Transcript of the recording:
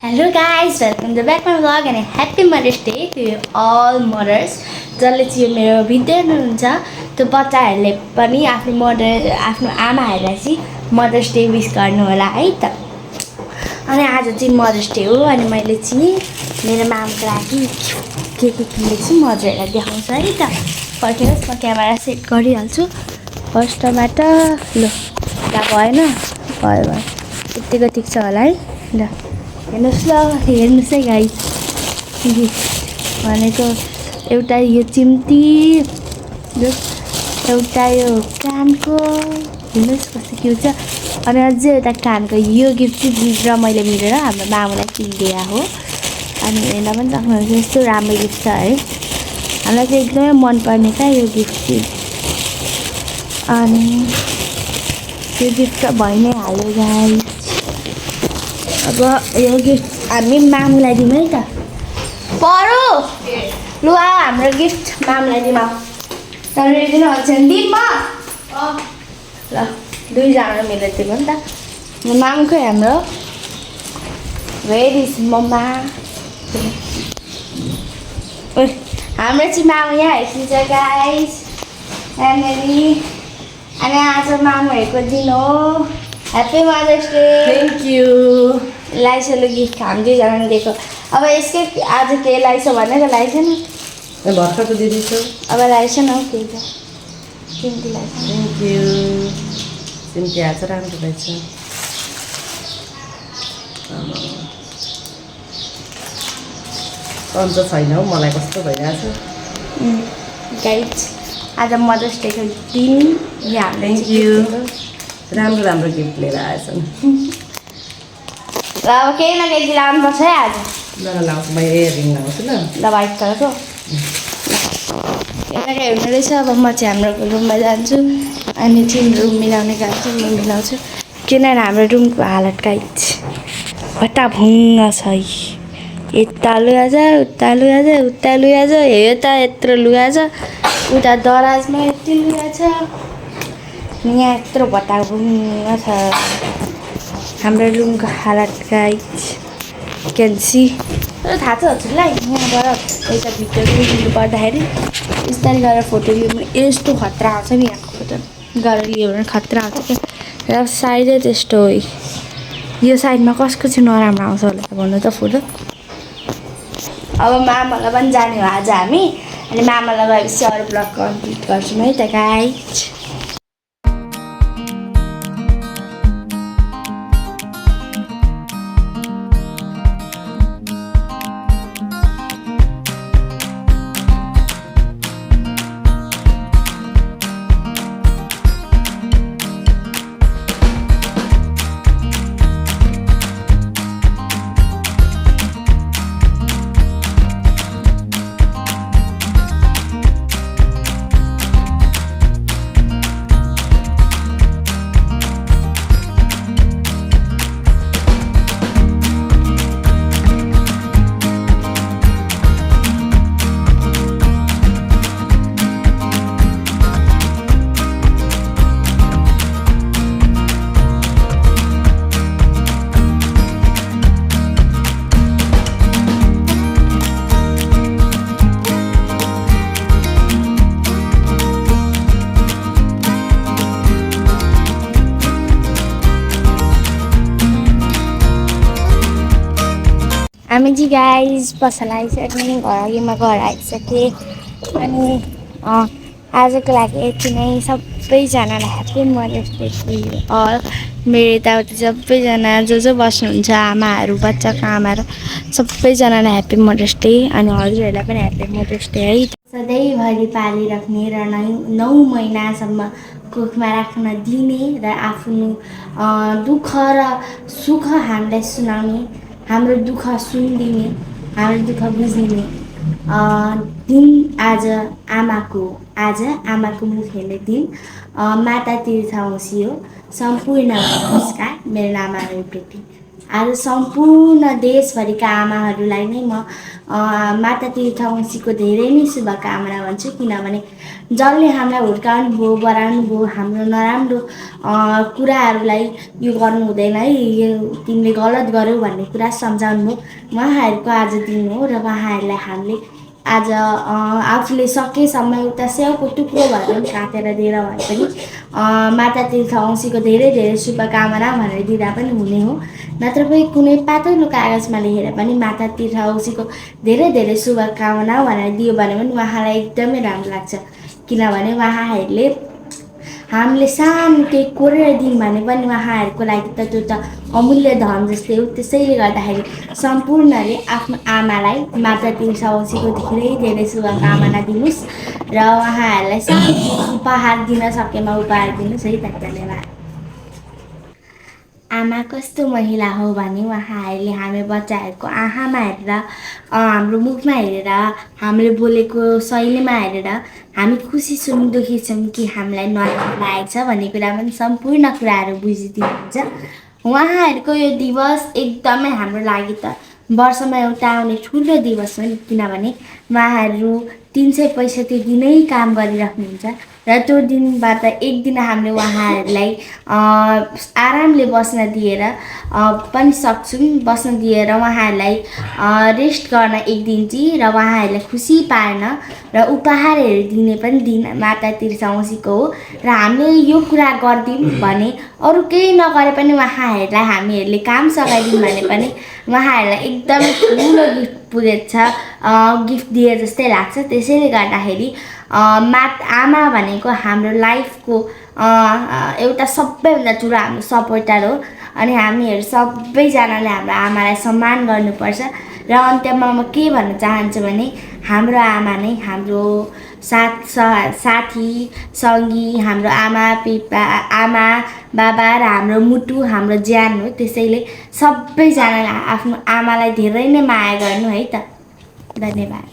Hello guys, welcome to back my vlog and a happy Mother's Day to all mothers. जसले चाहिँ यो मेरो video हेर्नुहुन्छ त्यो बच्चाहरूले पनि आफ्नो आमाहरूलाई चाहिँ मदर्स डे विश गर्नु होला है त। अनि आज चाहिँ मदर्स डे हो अनि मैले चाहिँ मेरो मामको लागि के किनेको छु म हजुरहरूलाई देखाउँछु है त। पर्खिनुहोस् म क्यामेरा सेट गरिहाल्छु फर्स्टबाट। ल भएन भयो यतिको ठिक छ होला है। ल हेर्नुहोस् है गाइस, भनेको एउटा यो चिम्टी, एउटा यो कानको, हेर्नुहोस् कस्तो क्युट छ। अनि अझै एउटा कानको यो गिफ्ट चाहिँ र मैले मिलेर हाम्रो मामुलाई किनिदिएको हो। अनि हेर्न पनि सक्नुहुन्छ यस्तो राम्रो गिफ्ट छ है, हामीलाई चाहिँ एकदमै मनपर्ने क्या यो गिफ्ट चाहिँ। अनि यो गिफ्ट त भइ नै हाल्यो गाइस। अब यो गिफ्ट हामी मामुलाई दिउँ है त। परो लु हाम्रो गिफ्ट मामुलाई दिउँ। तर रेडी नहोस् भने दिउँ म। ल दुईजना मिलेर दिउँ नि त। मामुकै हाम्रो भेरी मम्मा हाम्रो चाहिँ मामु यहाँ आइपुग्छ गाइस। यहाँनिर अनि आज मामुहरूको दिन हो। Happy mother's day. Thank you. लाइसोले गिफ्ट हामी दुईजनाले दिएको। अब यसकै आज के लाइसो भनेको लाइसेन भर्खरको दिदी अब लाइसेन हौ केही त चिम्टी लाइस। Thank you. चिम्टी आज राम्रो रहेछ। अन्त छैन हौ मलाई कस्तो भइरहेछ। गाइस आज मदर्स डेको दिन हामीले थ्याङ्क यू। राम्रो राम्रो गिफ्ट लिएर आएछन्। र अब केही न केही लाउनुपर्छ है आज। ल लाउँछु म इयरिङ लाउँछु ल। ल वाइट कलरको केही न केही हुने रहेछ। अब म चाहिँ हाम्रो रुममा जान्छु अनि चाहिँ रुम मिलाउने काम चाहिँ म मिलाउँछु। किनभने हाम्रो रुमको हालत गाइस भट्टाभुङ्ग छ। यता लुगा छ उता लुगा छ उता लुगा छ यता यत्रो लुगा छ उता दराजमा यति लुगा छ यहाँ यत्रो भट्टाभुङ्ग छ हाम्रो रुमको हालत गाइस। क्यान सी थाहा छ हजुरलाई। यहाँबाट एउटा भिडियो लिनु पर्दाखेरि बिस्तारै गरेर फोटो लियो भने यस्तो खतरा आउँछ नि। यहाँको फोटो गरेर लियो भने खतरा आउँछ क्या। र साइडै त्यस्तो हो। यो साइडमा कसको चाहिँ नराम्रो आउँछ होला त भन्नु त फोटो। अब मामालाई पनि जाने हो आज हामी। अनि मामालाई गएपछि अरू ब्लग कम्प्लिट गर्छौँ है त गाइस। हामी चाहिँ गाइस पसल आइसक्ने घर अघिमा घर आइसकेँ। अनि आजको लागि यति नै। सबैजनालाई happy mother's day to all. मेरो यताउति सबैजना जो बस्नुहुन्छ आमाहरू बच्चाको आमाहरू सबैजनालाई ह्याप्पी मदर्स डे। अनि हजुरहरूलाई पनि ह्याप्पी मदर्स डे है। सधैँभरि पालिराख्ने र 9 महिनासम्म कोखमा राख्न दिने र आफ्नो दुःख र सुख हामीलाई सुनाउने, हाम्रो दुःख सुनिदिने, हाम्रो दुःख बुझिदिने दिन आज आमाको मुख हेर्ने दिन। माता तीर्थौँसी हो। सम्पूर्ण नमस्कार मेरो आमाहरूप्रति। आज सम्पूर्ण देशभरिका आमाहरूलाई नै म माता तीर्थवंशीको धेरै नै शुभकामना भन्छु। किनभने जसले हामीलाई हुर्काउनु भयो, बढाउनु भयो, हाम्रो नराम्रो कुराहरूलाई यो गर्नु हुँदैन है, यो तिमीले गलत गर्यौ भन्ने कुरा सम्झाउनु भयो। उहाँहरूको आज दिन हो र उहाँहरूलाई हामीले आज आफूले सकेसम्म एउटा स्याउको टुक्रो भए पनि काटेर दिएर भए पनि माता तीर्थवंशीको धेरै धेरै शुभकामना भनेर दिँदा पनि हुने हो। नत्र पनि कुनै पातलो कागजमा लेखेर पनि माता तीर्थवंशीको धेरै धेरै शुभकामना भनेर दियो भने पनि उहाँलाई एकदमै राम्रो लाग्छ। किनभने उहाँहरूले हामीले सानो केही कोरेर दिउँ भने पनि उहाँहरूको लागि त त्यो त अमूल्य धन जस्तै हो। त्यसैले गर्दाखेरि सम्पूर्णले आफ्नो आमालाई माता तीर्थवंशीको धेरै धेरै शुभकामना दिनुहोस् र उहाँहरूलाई सानो उपहार दिन सकेमा उपहार दिनुहोस् है त। धन्यवाद। आमा कस्तो महिला हो भने उहाँहरूले हामी बच्चाहरूको आँखामा हेरेर, हाम्रो मुखमा हेरेर, हामीले बोलेको शैलीमा हेरेर हामी खुसी छौँ, दुःखी छौँ कि हामीलाई नराम्रो लागेको छ भन्ने कुरा पनि सम्पूर्ण कुराहरू बुझिदिनुहुन्छ। उहाँहरूको यो दिवस एकदमै हाम्रो लागि त वर्षमा एउटा आउने ठुलो दिवस हो नि। किनभने उहाँहरू 365 दिनै काम गरिराख्नुहुन्छ र त्यो दिनबाट एक दिन हामीले उहाँहरूलाई आरामले बस्न दिएर पनि सक्छौँ, बस्न दिएर उहाँहरूलाई रेस्ट गर्न एक दिन चाहिँ र उहाँहरूलाई खुसी पार्न र उपहारहरू दिने पनि दिन माता तीर्थवंशीको हो। र हामीले यो कुरा गरिदिउँ भने अरू केही नगरे पनि उहाँहरूलाई हामीहरूले काम सघाइदिउँ भने पनि उहाँहरूलाई एकदमै ठुलो गिफ्ट पुगेको छ, गिफ्ट दिए जस्तै लाग्छ। त्यसैले गर्दाखेरि आमा भनेको हाम्रो लाइफको एउटा सबैभन्दा ठुलो हाम्रो सपोर्टर हो। अनि हामीहरू सबैजनाले हाम्रो आमालाई सम्मान गर्नुपर्छ। र अन्त्यमा म के भन्न चाहन्छु भने हाम्रो आमा नै हाम्रो साथी सङ्गी, हाम्रो आमा बाबा र हाम्रो मुटु, हाम्रो ज्यान हो। त्यसैले सबैजनाले आफ्नो आमालाई धेरै नै माया गर्नु है त। धन्यवाद।